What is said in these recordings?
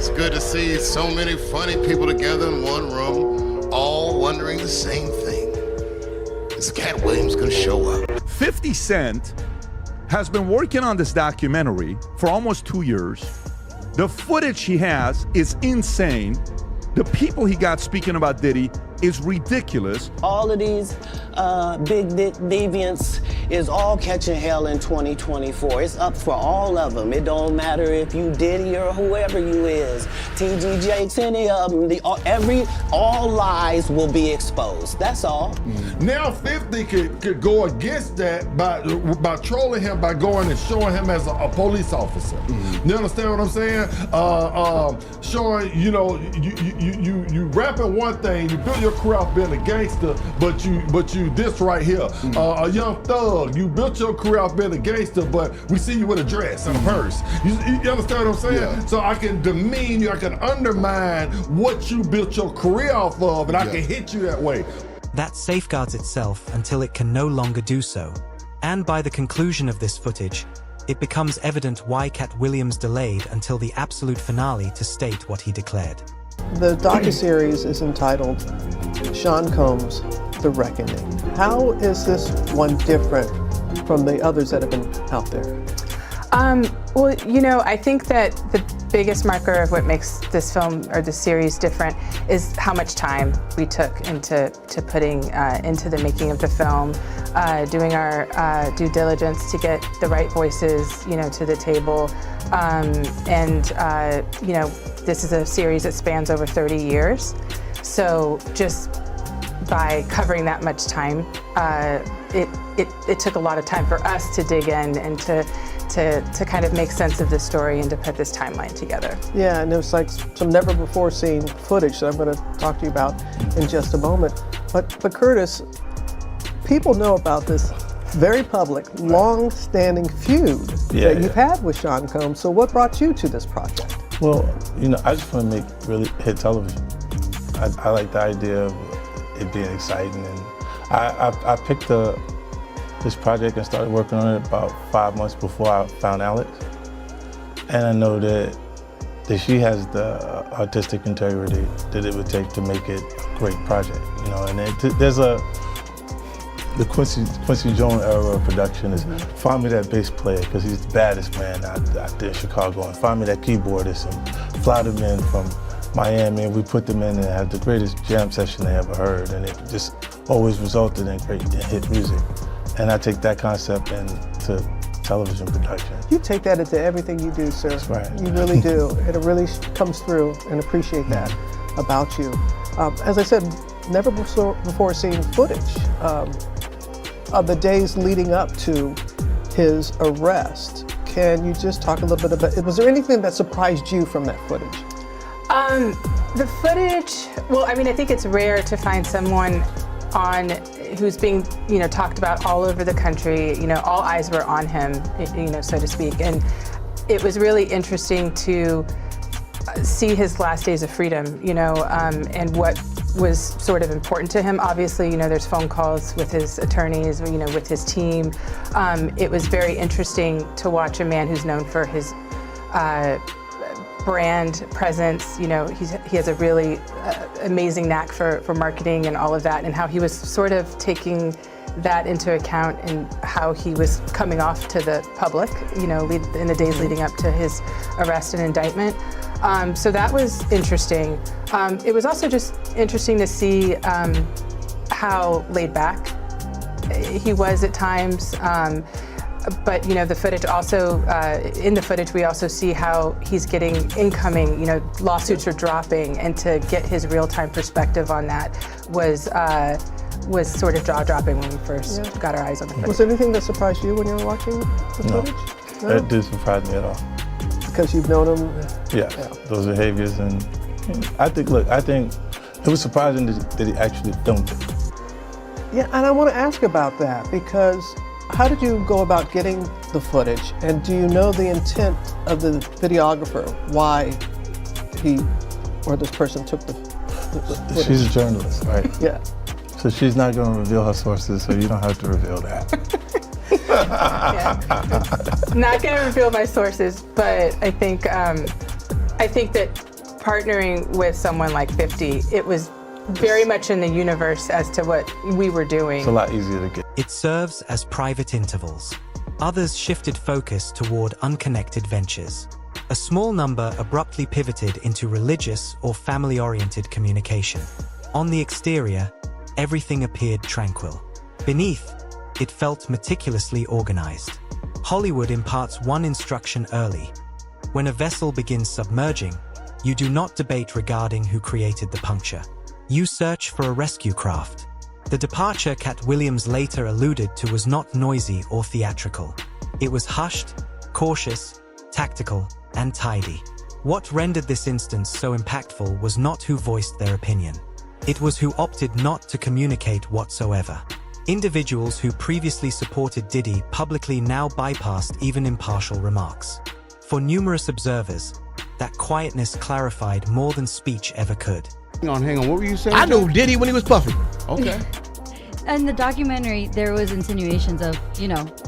It's good to see so many funny people together in one room, all wondering the same thing. Is Katt Williams gonna show up? 50 Cent has been working on this documentary for almost 2 years. The footage he has is insane. The people he got speaking about Diddy is ridiculous. All of these big deviants is all catching hell in 2024. It's up for all of them. It don't matter if you Diddy or whoever you is. TG Jakes, any of them. All lies will be exposed. That's all. Now 50 could go against that by trolling him, by going and showing him as a police officer. You understand what I'm saying? Showing, you know, you rapping one thing, you build your career off being a gangster, but you this right here, a young thug. You built your career off being a gangster, but we see you with a dress and a purse. You understand what I'm saying? Yeah. So I can demean you, I can undermine what you built your career off of, and I can hit you that way. That safeguards itself until it can no longer do so. And by the conclusion of this footage, it becomes evident why Katt Williams delayed until the absolute finale to state what he declared. The docuseries is entitled Sean Combs, The Reckoning. How is this one different from the others that have been out there? Well, you know, I think that the biggest marker of what makes this film or this series different is how much time we took into putting into the making of the film, doing our due diligence to get the right voices, you know, to the table, you know, this is a series that spans over 30 years, so just by covering that much time, it took a lot of time for us to dig in and to kind of make sense of this story and to put this timeline together. Yeah, and there's like some never before seen footage that I'm going to talk to you about in just a moment. But Curtis, people know about this very public, long-standing feud that you've had with Sean Combs. So what brought you to this project? Well, you know, I just want to make really hit television. I like the idea of it being exciting, and I picked this project and started working on it about 5 months before I found Alex. And I know that she has the artistic integrity that it would take to make it a great project, you know. And there's the Quincy Jones era of production is find me that bass player because he's the baddest man out there in Chicago, and find me that keyboardist and fly them in from Miami, and we put them in and have the greatest jam session they ever heard, and it just always resulted in great hit music. And I take that concept into television production. You take that into everything you do, sir. That's right. You really do. It really comes through, and appreciate that about you. As I said, never before seen footage of the days leading up to his arrest. Can you just talk a little bit about, was there anything that surprised you from that footage? The footage, well, I mean, I think it's rare to find someone who's being, you know, talked about all over the country. You know, all eyes were on him, you know, so to speak. And it was really interesting to see his last days of freedom, you know, and what was sort of important to him. Obviously, you know, there's phone calls with his attorneys, you know, with his team. It was very interesting to watch a man who's known for his brand presence. You know, he has a really amazing knack for marketing and all of that, and how he was sort of taking that into account in how he was coming off to the public, you know, in the days leading up to his arrest and indictment. So that was interesting. It was also just interesting to see how laid back he was at times. But, you know, the footage also, in the footage, we also see how he's getting incoming, you know, lawsuits are dropping, and to get his real-time perspective on that was sort of jaw-dropping when we first got our eyes on the footage. Was there anything that surprised you when you were watching the footage? No, that didn't surprise me at all. Because you've known him? Yeah, those behaviors, and I think it was surprising that he actually filmed it. Yeah, and I want to ask about that, because how did you go about getting the footage? And do you know the intent of the videographer, why he or this person took the footage? She's a journalist, right? Yeah. So she's not going to reveal her sources, so you don't have to reveal that. Not going to reveal my sources, but I think that partnering with someone like 50, it was very much in the universe as to what we were doing. It's a lot easier to get. It serves as private intervals. Others shifted focus toward unconnected ventures. A small number abruptly pivoted into religious or family-oriented communication. On the exterior, everything appeared tranquil. Beneath, it felt meticulously organized. Hollywood imparts one instruction early. When a vessel begins submerging, you do not debate regarding who created the puncture. You search for a rescue craft. The departure Katt Williams later alluded to was not noisy or theatrical. It was hushed, cautious, tactical, and tidy. What rendered this instance so impactful was not who voiced their opinion. It was who opted not to communicate whatsoever. Individuals who previously supported Diddy publicly now bypassed even impartial remarks. For numerous observers, that quietness clarified more than speech ever could. Hang on, what were you saying? I knew Diddy when he was puffing. Okay. In the documentary, there was insinuations of,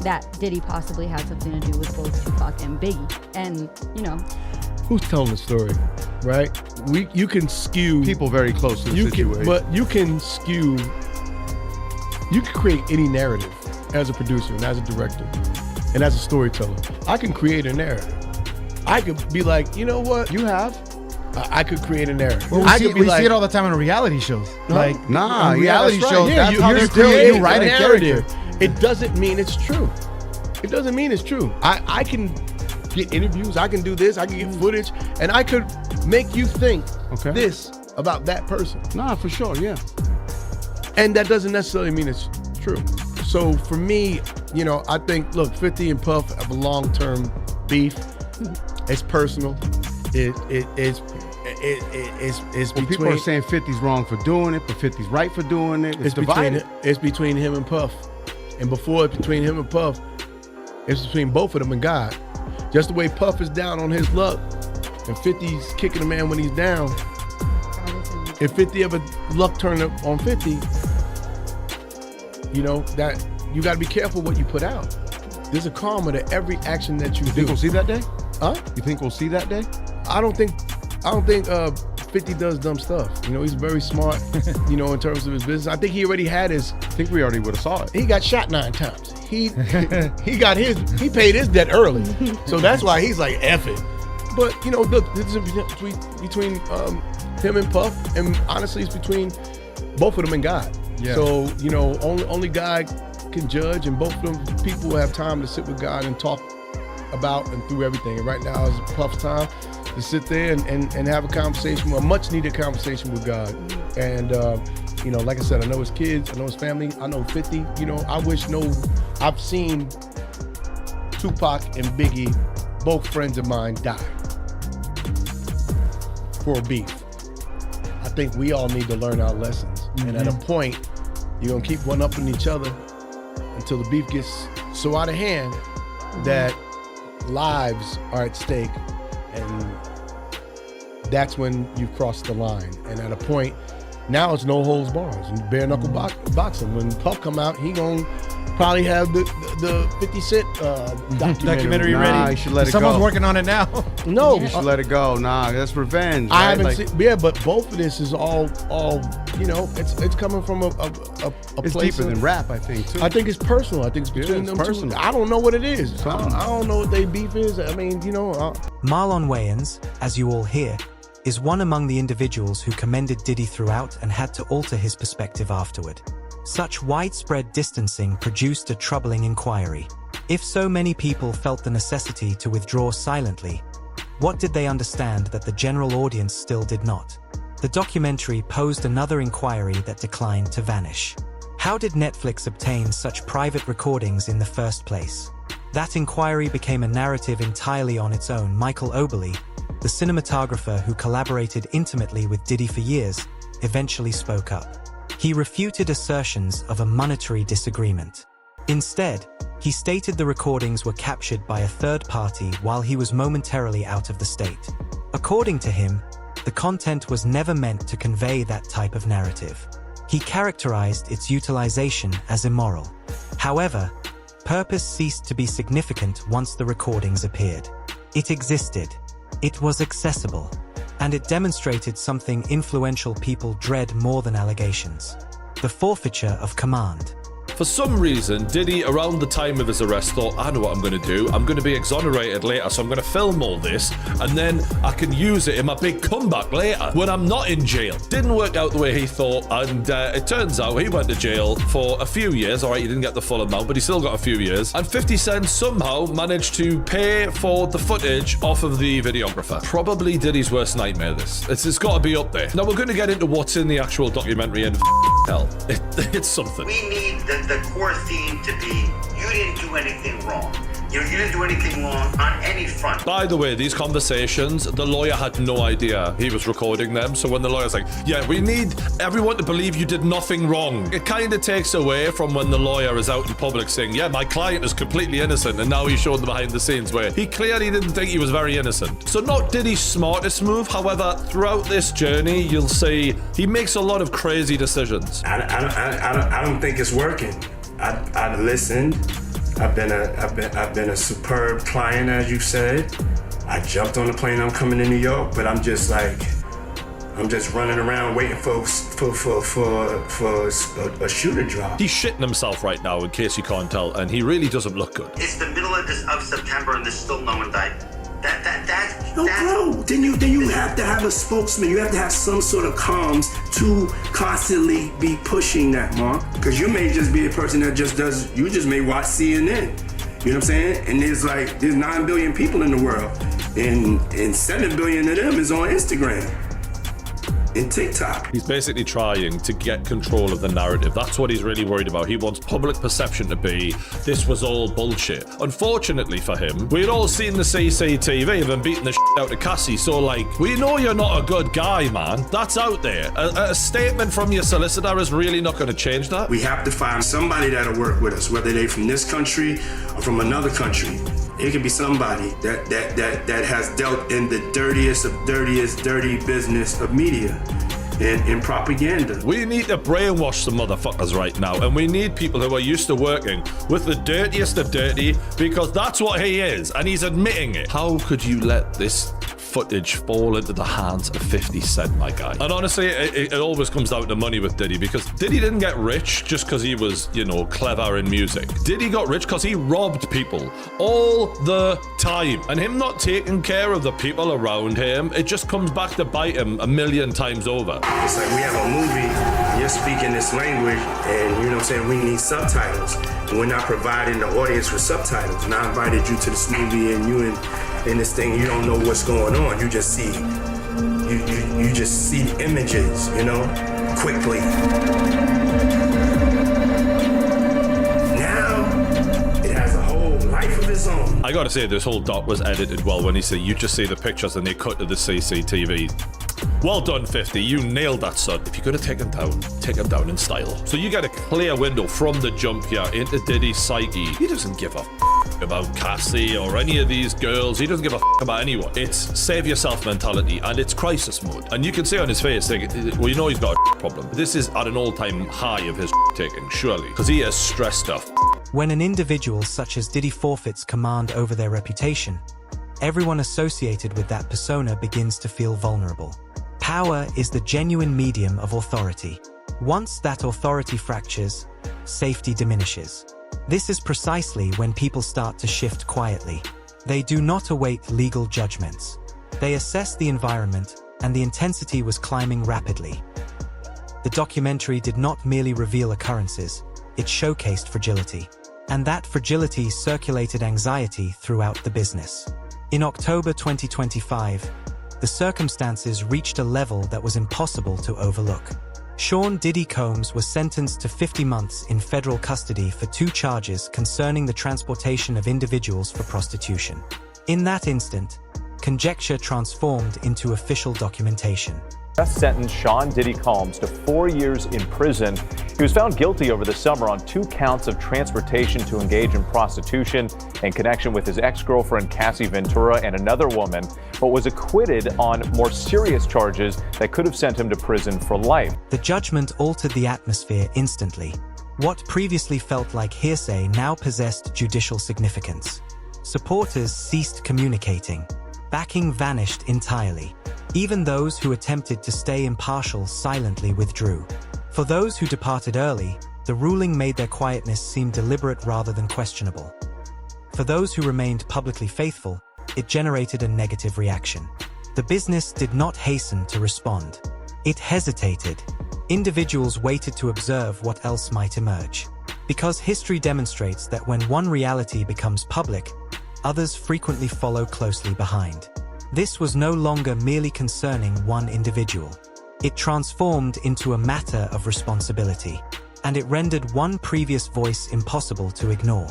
that Diddy possibly had something to do with both Tupac and Biggie. And, Who's telling the story, right? You can skew People very close to the situation. but you can skew. You can create any narrative as a producer and as a director and as a storyteller. I can create a narrative. I could be like, you know what? You have? I could create a narrative. Well, I could be we like, see it all the time in reality shows. Like, Nah, on yeah, reality that's right. shows, yeah, that's how they're creating. You write a narrative. character. It doesn't mean it's true. It doesn't mean it's true. I can get interviews. I can do this. I can get footage, and I could make you think this about that person. Nah, for sure, yeah. And that doesn't necessarily mean it's true. So for me, I think, look, 50 and Puff have a long-term beef. It's personal. It's between. People are saying 50's wrong for doing it, but 50's right for doing it. It's divided. It's between him and Puff. And before it's between him and Puff, it's between both of them and God. Just the way Puff is down on his luck and 50's kicking a man when he's down. If 50 ever luck turned up on 50, that you got to be careful what you put out. There's a karma to every action that you do. Think we'll see that day? Huh? You think we'll see that day? I don't think 50 does dumb stuff. He's very smart, in terms of his business. I think he already had his. I think we already would have saw it. He got shot 9 times. He paid his debt early. So that's why he's like, F it. But, look, this is between him and Puff, and honestly, it's between both of them and God. Yeah. So, only God can judge, and both of them people will have time to sit with God and talk about and through everything. And right now is Puff's time to sit there and have a conversation, a much needed conversation with God. And, like I said, I know his kids, I know his family, I know 50, I've seen Tupac and Biggie, both friends of mine, die for a beef. I think we all need to learn our lessons. Mm-hmm. And at a point, you're gonna keep one up on each other until the beef gets so out of hand that lives are at stake, and that's when you've crossed the line. And at a point, now it's no holds bars and bare knuckle boxing. When Puff come out, he gonna probably have the 50 Cent documentary ready. Nah, you should let it go. Someone's working on it now. No, You should let it go. Nah, that's revenge. I right? haven't seen. Yeah, but both of this is all. It's coming from a It's place deeper of, than rap, I think, too. I think it's personal. I think it's between it's them personal. two. I don't know what it is. I don't know what their beef is. I mean, Marlon Wayans, as you all hear, is one among the individuals who commended Diddy throughout and had to alter his perspective afterward. Such widespread distancing produced a troubling inquiry. If so many people felt the necessity to withdraw silently, what did they understand that the general audience still did not? The documentary posed another inquiry that declined to vanish. How did Netflix obtain such private recordings in the first place? That inquiry became a narrative entirely on its own. Michael Oberle, the cinematographer who collaborated intimately with Diddy for years, eventually spoke up. He refuted assertions of a monetary disagreement. Instead, he stated the recordings were captured by a third party while he was momentarily out of the state. According to him, the content was never meant to convey that type of narrative. He characterized its utilization as immoral. However, purpose ceased to be significant once the recordings appeared. It existed. It was accessible. And it demonstrated something influential people dread more than allegations: the forfeiture of command. For some reason, Diddy, around the time of his arrest, thought, I know what I'm going to do. I'm going to be exonerated later, so I'm going to film all this, and then I can use it in my big comeback later when I'm not in jail. Didn't work out the way he thought, and it turns out he went to jail for a few years. All right, he didn't get the full amount, but he still got a few years. And 50 Cent somehow managed to pay for the footage off of the videographer. Probably Diddy's worst nightmare, this. It's got to be up there. Now, we're going to get into what's in the actual documentary, and hell, it's something. We need the core theme to be, you didn't do anything wrong. You didn't do anything wrong on any front. By the way, these conversations, the lawyer had no idea he was recording them. So when the lawyer's like, yeah, we need everyone to believe you did nothing wrong, it kind of takes away from when the lawyer is out in public saying, yeah, my client is completely innocent, and now he showed the behind the scenes where he clearly didn't think he was very innocent. So not Diddy's smartest move, however, throughout this journey, you'll see he makes a lot of crazy decisions. I don't think it's working. I listened. I've been a superb client, as you said. I jumped on the plane. I'm coming to New York, but I'm just running around waiting for a shoe to drop. He's shitting himself right now, in case you can't tell, and he really doesn't look good. It's the middle of September, and there's still no indictment. Bro, then you have to have a spokesman. You have to have some sort of comms to constantly be pushing that, Mark. Because you may just be a person that you just may watch CNN. You know what I'm saying? And there's 9 billion people in the world, and 7 billion of them is on Instagram and TikTok. He's basically trying to get control of the narrative. That's what he's really worried about. He wants public perception to be, this was all bullshit. Unfortunately for him, we'd all seen the CCTV of him beating the shit out of Cassie, so we know you're not a good guy, man. That's out there. A statement from your solicitor is really not going to change that. We have to find somebody that'll work with us, whether they're from this country or from another country. It could be somebody that has dealt in the dirtiest of dirty business of media and propaganda. We need to brainwash some motherfuckers right now, and we need people who are used to working with the dirtiest of dirty, because that's what he is, and he's admitting it. How could you let this footage fall into the hands of 50 Cent, my guy? And honestly, it always comes down to money with Diddy, because Diddy didn't get rich just because he was, clever in music. Diddy got rich because he robbed people all the time, and him not taking care of the people around him, it just comes back to bite him a million times over. It's like we have a movie, you're speaking this language, and you know what I'm saying, we need subtitles. And we're not providing the audience with subtitles. And I invited you to this movie, and you in this thing, you don't know what's going on. You just see, you just see images, quickly. Now, it has a whole life of its own. I gotta say, this whole doc was edited well. When he said you just see the pictures and they cut to the CCTV. Well done, 50. You nailed that, son. If you're going to take him down in style. So you get a clear window from the jump here into Diddy's psyche. He doesn't give a about Cassie or any of these girls. He doesn't give a about anyone. It's save yourself mentality, and it's crisis mode. And you can see on his face, well, he's got a problem. This is at an all-time high of his taking, surely, because he is stressed up. When an individual such as Diddy forfeits command over their reputation, everyone associated with that persona begins to feel vulnerable. Power is the genuine medium of authority. Once that authority fractures, safety diminishes. This is precisely when people start to shift quietly. They do not await legal judgments. They assess the environment, and the intensity was climbing rapidly. The documentary did not merely reveal occurrences, it showcased fragility. And that fragility circulated anxiety throughout the business. In October 2025, the circumstances reached a level that was impossible to overlook. Sean Diddy Combs was sentenced to 50 months in federal custody for 2 charges concerning the transportation of individuals for prostitution. In that instant, conjecture transformed into official documentation. Just sentenced Sean Diddy Combs to 4 years in prison. He was found guilty over the summer on 2 counts of transportation to engage in prostitution in connection with his ex-girlfriend Cassie Ventura and another woman, but was acquitted on more serious charges that could have sent him to prison for life. The judgment altered the atmosphere instantly. What previously felt like hearsay now possessed judicial significance. Supporters ceased communicating. Backing vanished entirely. Even those who attempted to stay impartial silently withdrew. For those who departed early, the ruling made their quietness seem deliberate rather than questionable. For those who remained publicly faithful, it generated a negative reaction. The business did not hasten to respond. It hesitated. Individuals waited to observe what else might emerge. Because history demonstrates that when one reality becomes public, others frequently follow closely behind. This was no longer merely concerning one individual. It transformed into a matter of responsibility, and it rendered one previous voice impossible to ignore.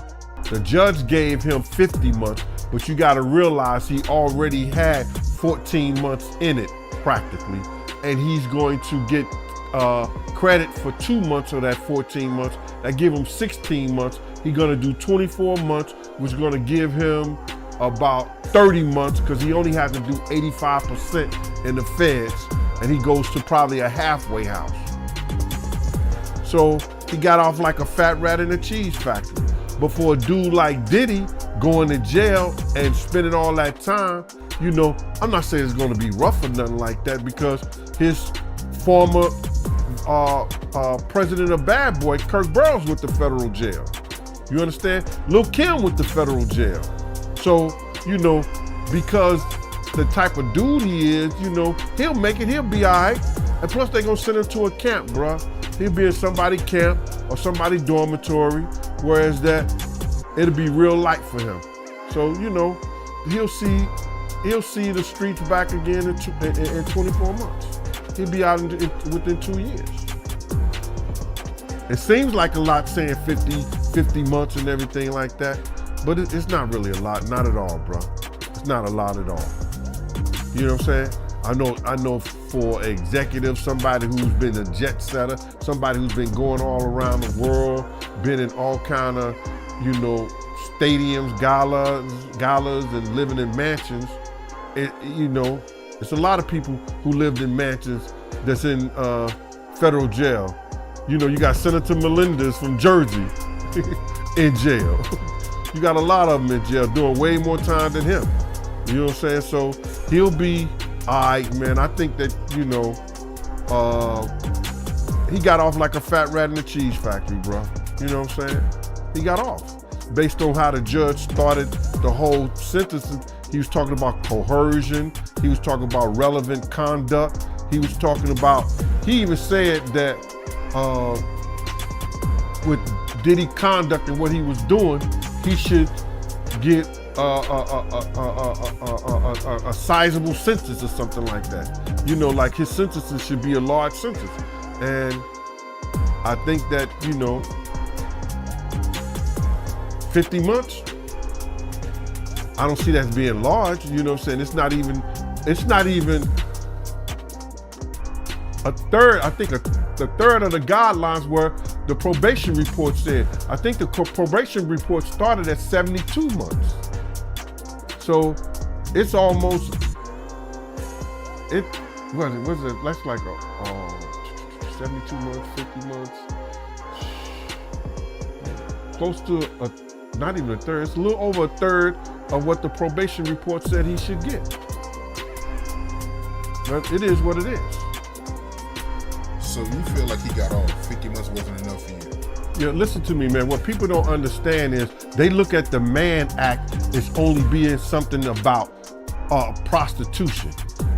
The judge gave him 50 months, but you gotta realize he already had 14 months in it, practically, and he's going to get credit for 2 months of that 14 months. That give him 16 months. He's gonna do 24 months, which is gonna give him about 30 months because he only has to do 85% in the feds, and he goes to probably a halfway house. So he got off like a fat rat in a cheese factory. But for a dude like Diddy going to jail and spending all that time, you know, I'm not saying it's gonna be rough or nothing like that because his former president of Bad Boy, Kirk Burrows, with the federal jail. You understand? Lil' Kim with the federal jail. So, you know, because the type of dude he is, you know, he'll make it, he'll be all right. And plus they gonna send him to a camp, bruh. He'll be in somebody's camp or somebody's dormitory, whereas that it'll be real light for him. So, you know, he'll see the streets back again in 24 months. He'll be out within 2 years. It seems like a lot saying 50 months and everything like that, but it's not really a lot, not at all, bro. It's not a lot at all. You know what I'm saying? I know for executives, somebody who's been a jet setter, somebody who's been going all around the world, been in all kind of, you know, stadiums, galas, and living in mansions. You know, it's a lot of people who lived in mansions that's in federal jail. You know, you got Senator Melendez from Jersey in jail. You got a lot of them in jail doing way more time than him. You know what I'm saying? So he'll be all right, man. I think that, you know, he got off like a fat rat in a cheese factory, bro. You know what I'm saying? He got off based on how the judge started the whole sentence. He was talking about coercion. He was talking about relevant conduct. He was talking about, he even said that with Diddy conduct and what he was doing, he should get a sizable sentence or something like that. You know, like his sentences should be a large sentence. And I think that, you know, 50 months, I don't see that as being large. You know what I'm saying? It's not even a third. I think the third of the guidelines were the probation report said. I think the probation report started at 72 months. So it's almost, that's like 72 months, 50 months, close to not even a third, it's a little over a third of what the probation report said he should get. But it is what it is. So you feel like he got off, 50 months wasn't enough for you? Yeah, listen to me, man. What people don't understand is they look at the Mann Act as only being something about prostitution.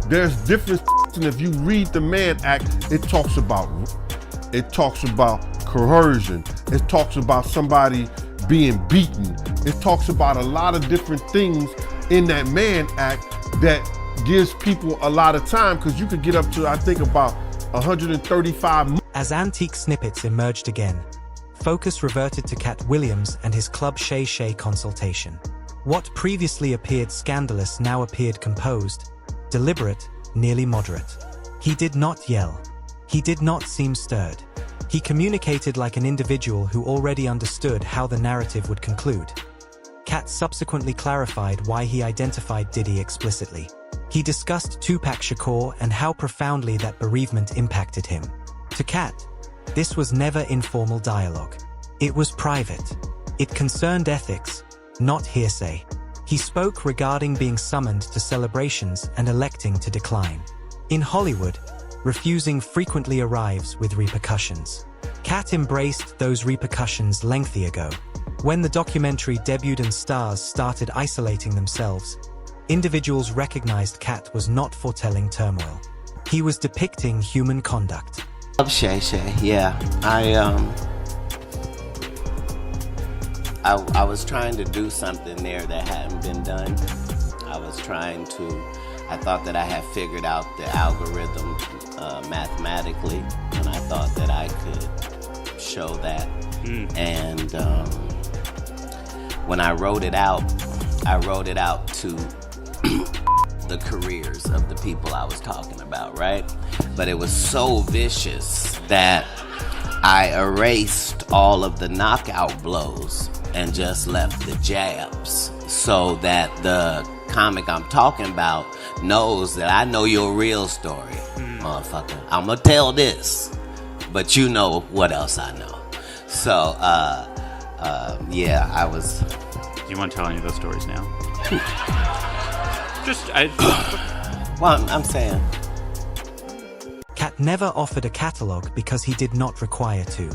There's difference, and if you read the Mann Act, it talks about coercion. It talks about somebody being beaten. It talks about a lot of different things in that Mann Act that gives people a lot of time, because you could get up to, I think, about 135 months. As antique snippets emerged again, focus reverted to Katt Williams and his Club Shay Shay consultation. What previously appeared scandalous now appeared composed, deliberate, nearly moderate. He did not yell. He did not seem stirred. He communicated like an individual who already understood how the narrative would conclude. Katt subsequently clarified why he identified Diddy explicitly. He discussed Tupac Shakur and how profoundly that bereavement impacted him. To Katt, this was never informal dialogue. It was private. It concerned ethics, not hearsay. He spoke regarding being summoned to celebrations and electing to decline. In Hollywood, refusing frequently arrives with repercussions. Katt embraced those repercussions lengthy ago. When the documentary debuted and stars started isolating themselves, individuals recognized Katt was not foretelling turmoil. He was depicting human conduct. Shay Shay, yeah. I was trying to do something there that hadn't been done. I thought that I had figured out the algorithm mathematically, and I thought that I could show that. And when I wrote it out to the careers of the people I was talking about, right? But it was so vicious that I erased all of the knockout blows and just left the jabs, so that the comic I'm talking about knows that I know your real story, motherfucker. I'm gonna tell this, but you know what else I know. So, yeah, I was. Do you want to tell any of those stories now? Well, I'm saying. Katt never offered a catalog because he did not require to.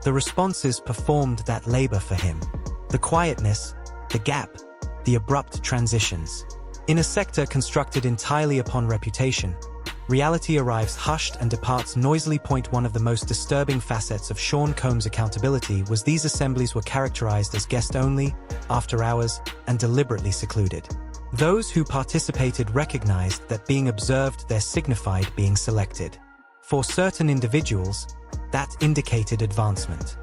The responses performed that labor for him. The quietness, the gap, the abrupt transitions. In a sector constructed entirely upon reputation, reality arrives hushed and departs noisily. One of the most disturbing facets of Sean Combs' accountability was these assemblies were characterized as guest-only, after hours, and deliberately secluded. Those who participated recognized that being observed there signified being selected. For certain individuals, that indicated advancement.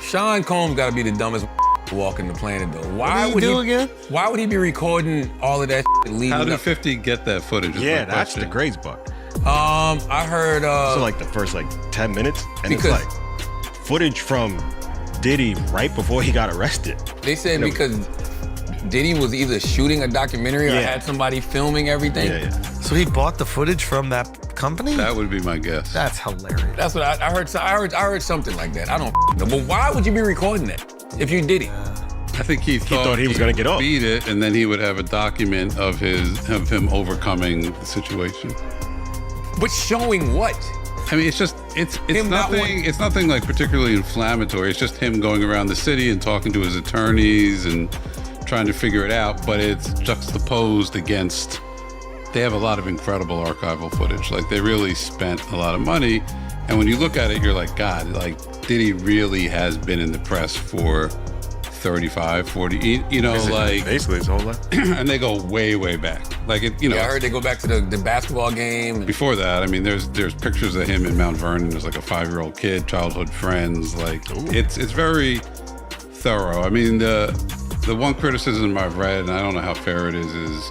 Sean Combs gotta be the dumbest walking the planet, though. Why would he be recording all of that leading How did up? 50 get that footage? Yeah, that's the Gray's book. I heard so like the first 10 minutes, and it's like footage from Diddy right before he got arrested. They said because Diddy was either shooting a documentary or had somebody filming everything. So he bought the footage from that company? That would be my guess. That's hilarious. That's what I heard. I heard something like that. I don't know. But why would you be recording that if you did it? I think he thought he was going to get off. Beat it, and then he would have a document of him overcoming the situation. But showing what? I mean, it's nothing. It's nothing like particularly inflammatory. It's just him going around the city and talking to his attorneys and trying to figure it out. But it's juxtaposed against. They have a lot of incredible archival footage. Like they really spent a lot of money, and when you look at it, you're like, God, like Diddy really has been in the press for 35, 40, like basically his whole life. And they go way, way back. Like it, I heard they go back to the basketball game. Before that, I mean, there's pictures of him in Mount Vernon. There's like a 5-year-old kid, childhood friends. Like it's very thorough. I mean, the one criticism I've read, and I don't know how fair it is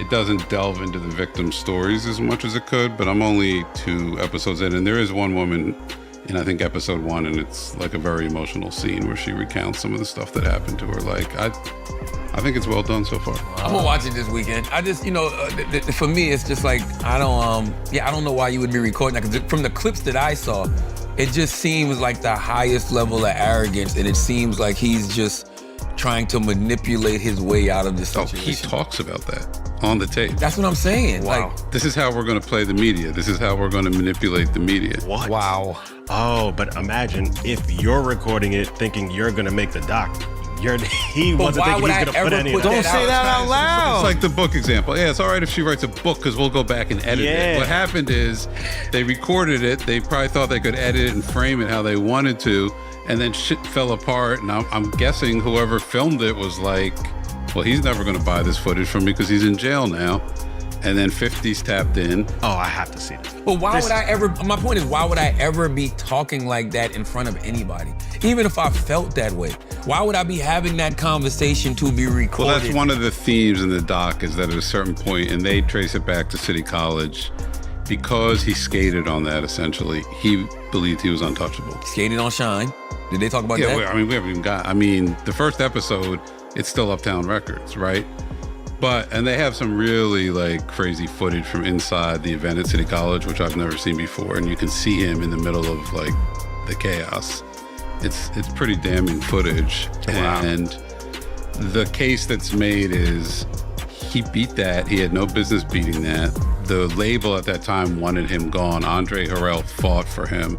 it doesn't delve into the victim's stories as much as it could. But I'm only 2 episodes in, and there is one woman in I think episode 1, and it's like a very emotional scene where she recounts some of the stuff that happened to her. Like I think it's well done so far. I'm gonna watch it this weekend. I just, for me, it's just like I don't know why you would be recording that, because from the clips that I saw, it just seems like the highest level of arrogance, and it seems like he's just trying to manipulate his way out of this situation. He talks about that on the tape. That's what I'm saying. Wow. Like, this is how we're going to play the media. This is how we're going to manipulate the media. What? Wow. Oh, but imagine if you're recording it thinking you're going to make the doc. He wasn't thinking he's going to put any of that. Don't say that out loud. It's like the book example. Yeah, it's all right if she writes a book because we'll go back and edit it. What happened is they recorded it. They probably thought they could edit it and frame it how they wanted to, and then shit fell apart. And I'm guessing whoever filmed it was like, well, he's never going to buy this footage from me because he's in jail now. And then 50's tapped in. Oh, I have to see this. But my point is, why would I ever be talking like that in front of anybody? Even if I felt that way, why would I be having that conversation to be recorded? Well, that's one of the themes in the doc, is that at a certain point, and they trace it back to City College, because he skated on that, essentially, he believed he was untouchable. Skated on Shine. Did they talk about that? Yeah, we haven't even got, the first episode, it's still Uptown Records, right? And they have some really like crazy footage from inside the event at City College, which I've never seen before. And you can see him in the middle of like the chaos. It's pretty damning footage. Wow. And the case that's made is he beat that. He had no business beating that. The label at that time wanted him gone. Andre Harrell fought for him,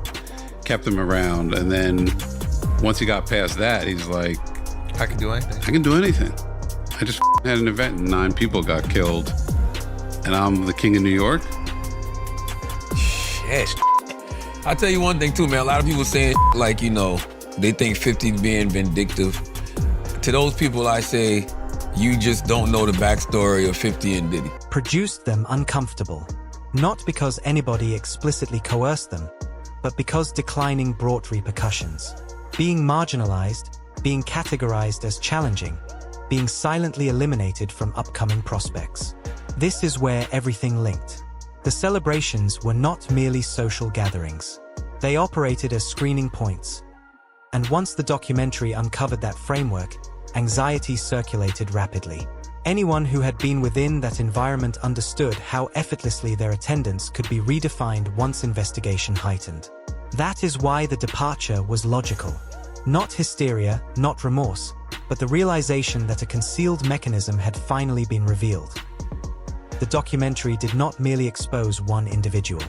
kept him around, and then once he got past that, he's like, I can do anything. I can do anything. I just had an event and 9 people got killed, and I'm the king of New York. Shit. I'll tell you one thing too, man. A lot of people saying like, you know, they think 50's being vindictive. To those people, I say, you just don't know the backstory of 50 and Diddy. Produced them uncomfortable, not because anybody explicitly coerced them, but because declining brought repercussions. Being marginalized, being categorized as challenging, being silently eliminated from upcoming prospects. This is where everything linked. The celebrations were not merely social gatherings. They operated as screening points. And once the documentary uncovered that framework, anxiety circulated rapidly. Anyone who had been within that environment understood how effortlessly their attendance could be redefined once investigation heightened. That is why the departure was logical. Not hysteria, not remorse, but the realization that a concealed mechanism had finally been revealed. The documentary did not merely expose one individual.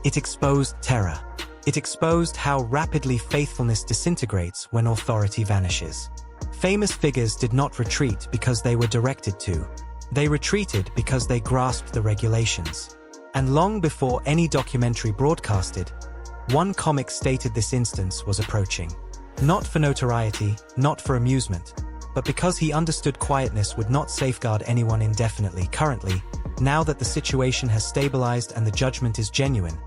It exposed terror. It exposed how rapidly faithfulness disintegrates when authority vanishes. Famous figures did not retreat because they were directed to. They retreated because they grasped the regulations. And long before any documentary broadcasted, one comic stated this instance was approaching. Not for notoriety, not for amusement, but because he understood quietness would not safeguard anyone indefinitely. Currently, now that the situation has stabilized and the judgment is genuine,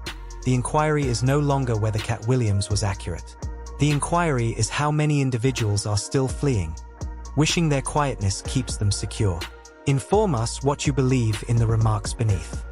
the inquiry is no longer whether Katt Williams was accurate. The inquiry is how many individuals are still fleeing, wishing their quietness keeps them secure. Inform us what you believe in the remarks beneath.